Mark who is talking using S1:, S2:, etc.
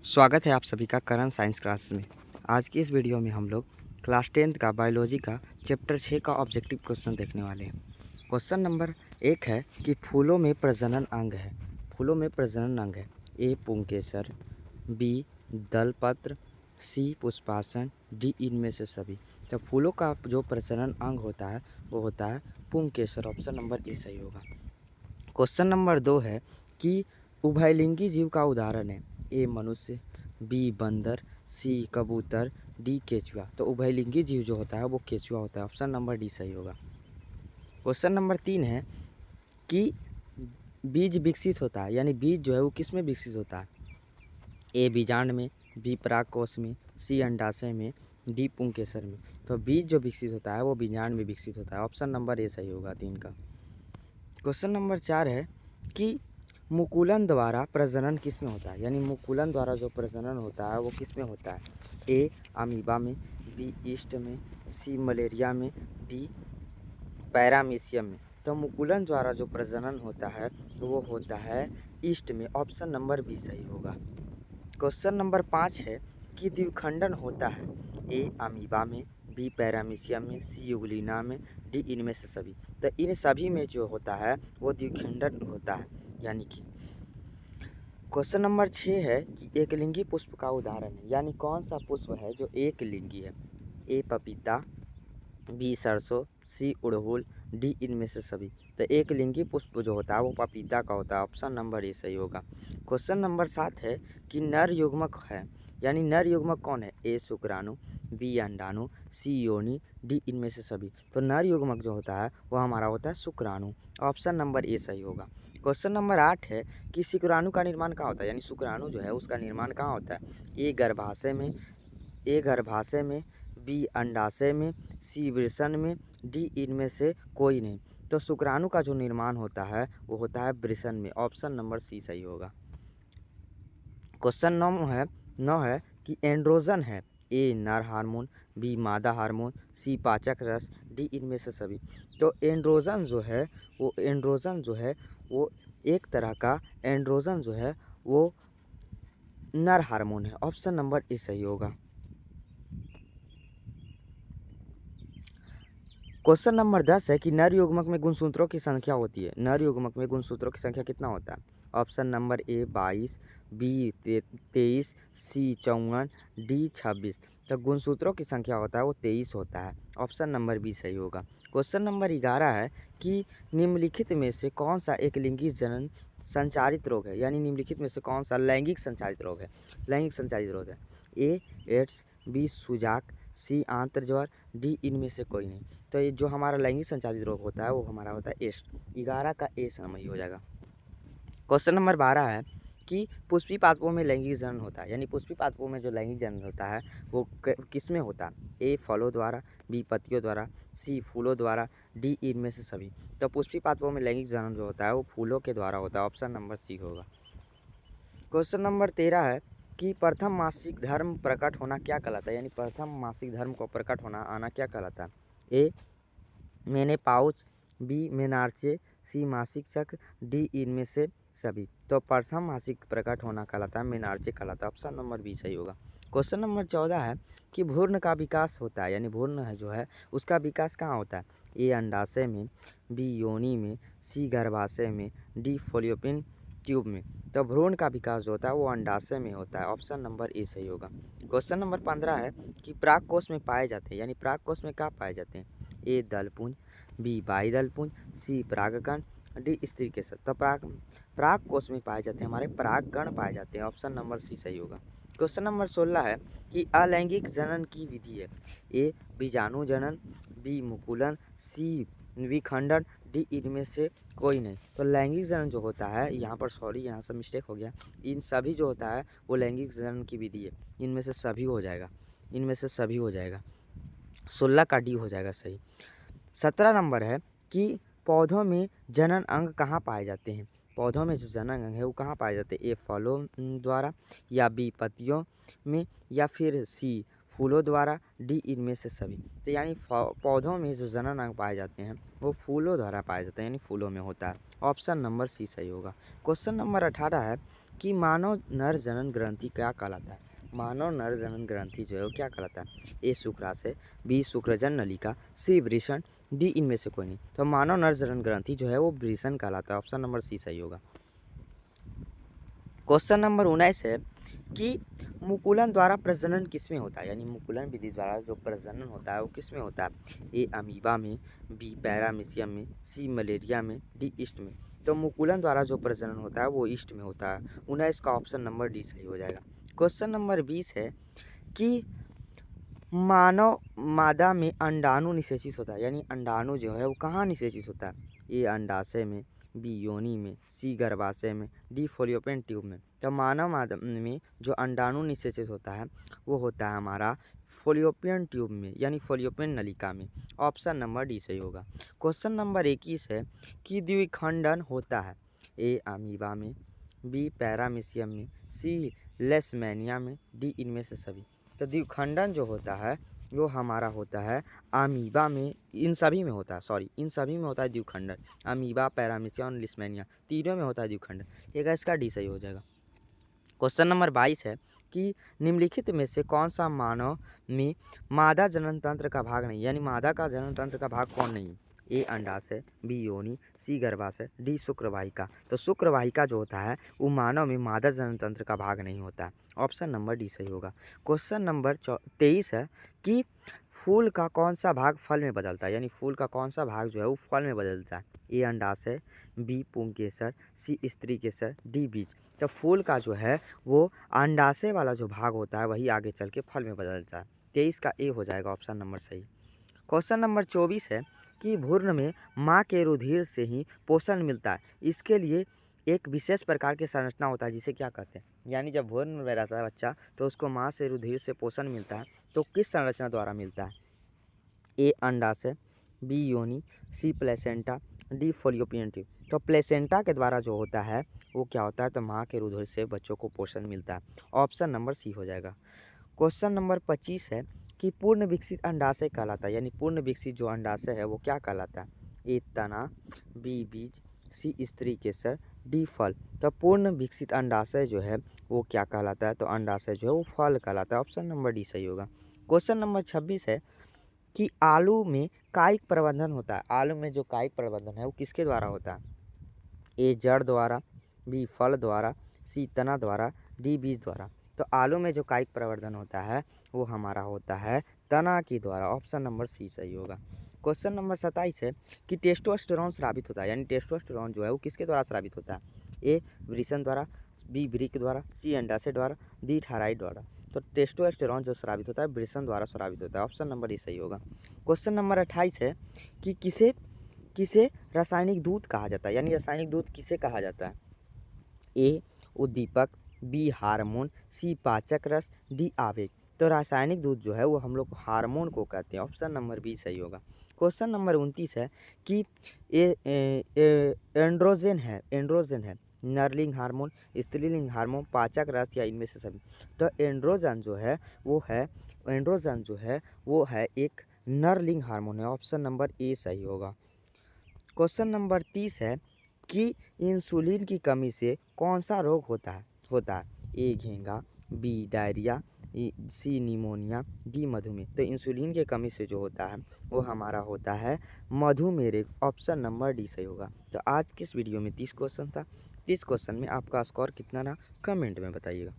S1: स्वागत है आप सभी का करण साइंस क्लास में। आज की इस वीडियो में हम लोग क्लास 10th का बायोलॉजी का चैप्टर 6 का ऑब्जेक्टिव क्वेश्चन देखने वाले हैं। क्वेश्चन नंबर 1 है कि फूलों में प्रजनन अंग है। फूलों में प्रजनन अंग है। ए पुंकेसर, बी दलपत्र, सी पुष्पासन, डी इनमें से सभी। तो फूलों का जो प्रजनन अंग होता है वो होता है पुंकेसर। ऑप्शन नंबर ए सही होगा। क्वेश्चन नंबर 2 है कि उभयलिंगी जीव का उदाहरण है। ए मनुष्य, बी बंदर, सी कबूतर, डी केचुआ। तो उभयलिंगी जीव जो होता है वो केचुआ होता है। ऑप्शन नंबर डी सही होगा। क्वेश्चन नंबर 3 है कि बीज विकसित होता है, यानी बीज जो है वो किस में विकसित होता है। ए बीजांड में, बी परागकोश में, सी अंडाशय में, डी पुंकेसर में। तो बीज जो विकसित होता है वो बीजांड में विकसित होता है। ऑप्शन नंबर ए सही होगा 3 का। क्वेश्चन नंबर 4 है कि मुकुलन द्वारा प्रजनन किस में होता है, यानी मुकुलन द्वारा जो प्रजनन होता है वो किस में होता है। ए अमीबा में, बी ईस्ट में, सी मलेरिया में, डी पैरामीशियम में। तो मुकुलन द्वारा जो प्रजनन होता है वो होता है ईस्ट में। ऑप्शन नंबर बी सही होगा। क्वेश्चन नंबर 5 है कि द्विखंडन होता है। ए अमीबा में, बी पैरामीशियम में, सी यूग्लिना में, डी इनमें से सभी। तो इन सभी में जो होता है वो द्विखंडन होता है, यानी कि क्वेश्चन नंबर 6 है कि एकलिंगी पुष्प का उदाहरण है, यानी कौन सा पुष्प है जो एक लिंगी है। ए पपीता, बी सरसों, सी उड़हुल, डी इनमें से सभी। तो एक लिंगी पुष्प जो होता है वो पपीता का होता है। ऑप्शन नंबर ए सही होगा। क्वेश्चन नंबर 7 है कि नर युग्मक है, यानी नर युग्मक कौन है। ए शुक्राणु, बी अंडाणु, सी योनि, डी इनमें से सभी। तो नर युग्मक जो होता है वो हमारा होता है शुक्राणु। ऑप्शन नंबर ए सही होगा। क्वेश्चन नंबर 8 है कि शुक्राणु का निर्माण कहाँ होता है, यानी शुक्राणु जो है उसका निर्माण कहाँ होता है। ए गर्भाशय में, बी अंडाशय में, सी वृषण में, डी इनमें से कोई नहीं। तो शुक्राणु का जो निर्माण होता है वो होता है वृषण में। ऑप्शन नंबर सी सही होगा। क्वेश्चन 9 है कि एंड्रोजन है। ए नर हार्मोन, बी मादा हार्मोन, सी पाचक रस, डी इनमें से सभी। तो एंड्रोजन जो है वो एक तरह का एंड्रोजन जो है वो नर हार्मोन है। ऑप्शन नंबर ए सही होगा। क्वेश्चन नंबर 10 है कि नर युग्मक में गुणसूत्रों की संख्या होती है। नर युग्मक में गुणसूत्रों की संख्या कितना होता है। Option number A 22, B 23, C 54, D 26। तो गुणसूत्रों की संख्या होता है वो 23 होता है। ऑप्शन नंबर बी सही होगा। क्वेश्चन नंबर 11 है कि निम्नलिखित में से कौन सा एक लिंगी जनन संचारित रोग है, यानी निम्नलिखित में से कौन सा लैंगिक संचारित रोग है। लैंगिक संचारित रोग है। ए एड्स, बी सुजाक, सी आंत्रज्वर, डी इनमें से कोई नहीं। तो ये जो हमारा लैंगिक संचारित रोग होता है वो हमारा होता है एड्स। 11 का ए सही हो जाएगा। क्वेश्चन नंबर 12 है कि पुष्पी पादपों में लैंगिक जनन होता है, यानी पुष्पी पादपों में जो लैंगिक जनन होता है वो किस में होता है। ए फलों द्वारा, बी पत्तियों द्वारा, सी फूलों द्वारा, डी इनमें से सभी। तो पुष्पी पादपों में लैंगिक जनन जो होता है वो फूलों के द्वारा होता है। ऑप्शन नंबर सी होगा। क्वेश्चन नंबर 13 है कि प्रथम मासिक धर्म प्रकट होना क्या कहलाता है, यानी प्रथम मासिक धर्म को प्रकट होना आना क्या कहलाता है। ए मेनोपाउज, बी मेनार्चे, सी मासिक चक्र, डी इनमें से सभी। तो प्रथम मासिक प्रकट होना कहलाता है मेनार्चे कहलाता है। ऑप्शन नंबर बी सही होगा। क्वेश्चन नंबर 14 है कि भ्रूण का विकास होता है, यानी भ्रूण है जो है उसका विकास कहाँ होता है। ए अंडाशय में, बी योनि में, सी गर्भाशय में, डी फॉलियोपिन ट्यूब में। तो भ्रूण का विकास जो होता है वो अंडाशय में होता है। ऑप्शन नंबर ए सही होगा। क्वेश्चन नंबर 15 है कि परागकोश में पाए जाते हैं, यानी परागकोश में क्या पाए जाते हैं। ए दलपुंज, बी बाह्यदलपुंज, सी परागकण, डी स्त्री केसर। तो परागकोश में पाए जाते हैं हमारे परागकण पाए जाते हैं। ऑप्शन नंबर सी सही होगा। क्वेश्चन नंबर 16 है कि अलैंगिक जनन की विधि है। ए बीजाणु जनन, बी मुकुलन, सी विखंडन, डी इनमें से कोई नहीं। तो लैंगिक जनन जो होता है यहाँ से मिस्टेक हो गया। इन सभी जो होता है वो लैंगिक जनन की विधि है। इनमें से सभी हो जाएगा। 16 का डी हो जाएगा सही। 17 नंबर है कि पौधों में जनन अंग कहाँ पाए जाते हैं। पौधों में जो जनन अंग है वो कहाँ पाए जाते हैं। ए फलों द्वारा, या बी पत्तियों में, या फिर सी फूलों द्वारा, डी इनमें से सभी। तो यानी पौधों में जो जनन अंग पाए जाते हैं वो फूलों द्वारा पाए जाते हैं, यानी फूलों में होता है। ऑप्शन नंबर सी सही होगा। क्वेश्चन नंबर 18 है कि मानव नर जनन ग्रंथि क्या कहलाता है। मानव नर जनन ग्रंथि जो है वो क्या कहलाता है। ए शुक्राशय, बी शुक्रजन नलिका, सी वृषण, डी इनमें से कोई नहीं। तो मानव नर जनन ग्रंथि जो है वो वृषण कहलाता है। ऑप्शन नंबर सी सही होगा। क्वेश्चन नंबर 19 है कि मुकुलन द्वारा प्रजनन किसमें होता है, यानी मुकुलन विधि द्वारा जो प्रजनन होता है वो किसमें होता है। ए अमीबा में, बी पैरामीशियम में, सी मलेरिया में, डी ईस्ट में। तो मुकुलन द्वारा जो प्रजनन होता है वो ईस्ट में होता है। 19 का ऑप्शन नंबर डी सही हो जाएगा। क्वेश्चन नंबर 20 है कि मानव मादा में अंडाणु निषेचित होता है, यानी अंडाणु जो है वो कहाँ निषेचित होता है। ए अंडाशय में, बी योनि में, सी गर्भाशय में, डी फोलियोपियन ट्यूब में। तो मानव मादा में जो अंडाणु निषेचित होता है वो होता है हमारा फोलियोपियन ट्यूब में, यानी फोलियोपियन नलिका में। ऑप्शन नंबर डी सही होगा। क्वेश्चन नंबर 21 है कि द्विखंडन होता है। ए अमीबा में, बी पैरामीशियम में, सी लेशमैनिया में, डी इनमें से सभी। तो द्विखंडन जो होता है वो हमारा होता है अमीबा में, इन सभी में होता है, सॉरी इन सभी में होता है द्विखंडन। अमीबा, पैरामीशियम और लिस्मेनिया तीनों में होता है द्विखंडन। एक इसका डी सही हो जाएगा। क्वेश्चन नंबर 22 है कि निम्नलिखित में से कौन सा मानव में मादा जनन तंत्र का भाग नहीं, यानी मादा का जनन तंत्र का भाग कौन नहीं। ए अंडाशय, बी योनि, सी गर्भाशय, डी शुक्रवाहिका। तो शुक्रवाहिका जो होता है वो मानव में मादा जनन तंत्र का भाग नहीं होता है। ऑप्शन नंबर डी सही होगा। क्वेश्चन नंबर 23 है कि फूल का कौन सा भाग फल में बदलता है, यानी फूल का कौन सा भाग जो है वो फल में बदलता है। ए अंडाशय, बी पुंकेसर, सी स्त्री केसर, डी बीज। तो फूल का जो है वो अंडाशय वाला जो भाग होता है वही आगे चल के फल में बदलता है। 23 का ए हो जाएगा ऑप्शन नंबर सही। क्वेश्चन नंबर 24 है कि भ्रूण में माँ के रुधिर से ही पोषण मिलता है। इसके लिए एक विशेष प्रकार की संरचना होता है जिसे क्या कहते हैं, यानी जब भ्रूण में रहता है बच्चा तो उसको माँ से रुधिर से पोषण मिलता है, तो किस संरचना द्वारा मिलता है। ए अंडाशय, बी योनि, सी प्लेसेंटा, डी फोलियोपियन ट्यूब। तो प्लेसेंटा के द्वारा जो होता है वो क्या होता है, तो माँ के रुधिर से बच्चों को पोषण मिलता है। ऑप्शन नंबर सी हो जाएगा। क्वेश्चन नंबर 25 है कि पूर्ण विकसित अंडाशय कहलाता है, यानी पूर्ण विकसित जो अंडाशय है वो क्या कहलाता है। ए तना, बी बीज, सी स्त्री केसर, डी फल। तो पूर्ण विकसित अंडाशय जो है वो क्या कहलाता है, तो अंडाशय जो है वो फल कहलाता है। ऑप्शन नंबर डी सही होगा। क्वेश्चन नंबर 26 है कि आलू में कायिक प्रबंधन होता है। आलू में जो कायिक प्रबंधन है वो किसके द्वारा होता है। ए जड़ द्वारा, बी फल द्वारा, सी तना द्वारा, डी बीज द्वारा। तो आलू में जो कायिक प्रवर्धन होता है वो हमारा होता है तना के द्वारा। ऑप्शन नंबर सी सही होगा। क्वेश्चन नंबर 27 है कि टेस्टोस्टेरोन स्रावित होता है, यानी टेस्टोस्टेरोन जो है वो किसके द्वारा स्रावित होता है। ए वृषण द्वारा, बी वृक्क द्वारा, सी अंडाशय द्वारा, डी थायराइड द्वारा। तो टेस्टोस्टेरोन जो स्रावित होता है वृषण द्वारा स्रावित होता है। ऑप्शन नंबर ई सही होगा। क्वेश्चन नंबर 28 है कि किसे किसे रासायनिक दूध कहा जाता है, यानी रासायनिक दूध किसे कहा जाता है। ए उद्दीपक, बी हार्मोन, सी पाचक रस, डी आवेग। तो रासायनिक दूध जो है वो हम लोग हार्मोन को कहते हैं। ऑप्शन नंबर बी सही होगा। क्वेश्चन नंबर 29 है कि एंड्रोजन है नरलिंग हार्मोन, स्त्रीलिंग हार्मोन, पाचक रस या इनमें से सभी। तो एंड्रोजन जो है वो है एक नरलिंग हार्मोन है। ऑप्शन नंबर ए सही होगा। क्वेश्चन नंबर 30 है कि इंसुलिन की कमी से कौन सा रोग होता है। ए घेंगा, बी डायरिया, सी निमोनिया, डी मधुमेह। तो इंसुलिन की कमी से जो होता है वो हमारा होता है मधुमेह रोग। ऑप्शन नंबर डी सही होगा। तो आज किस वीडियो में 30 क्वेश्चन था। 30 क्वेश्चन में आपका स्कोर कितना रहा कमेंट में बताइएगा।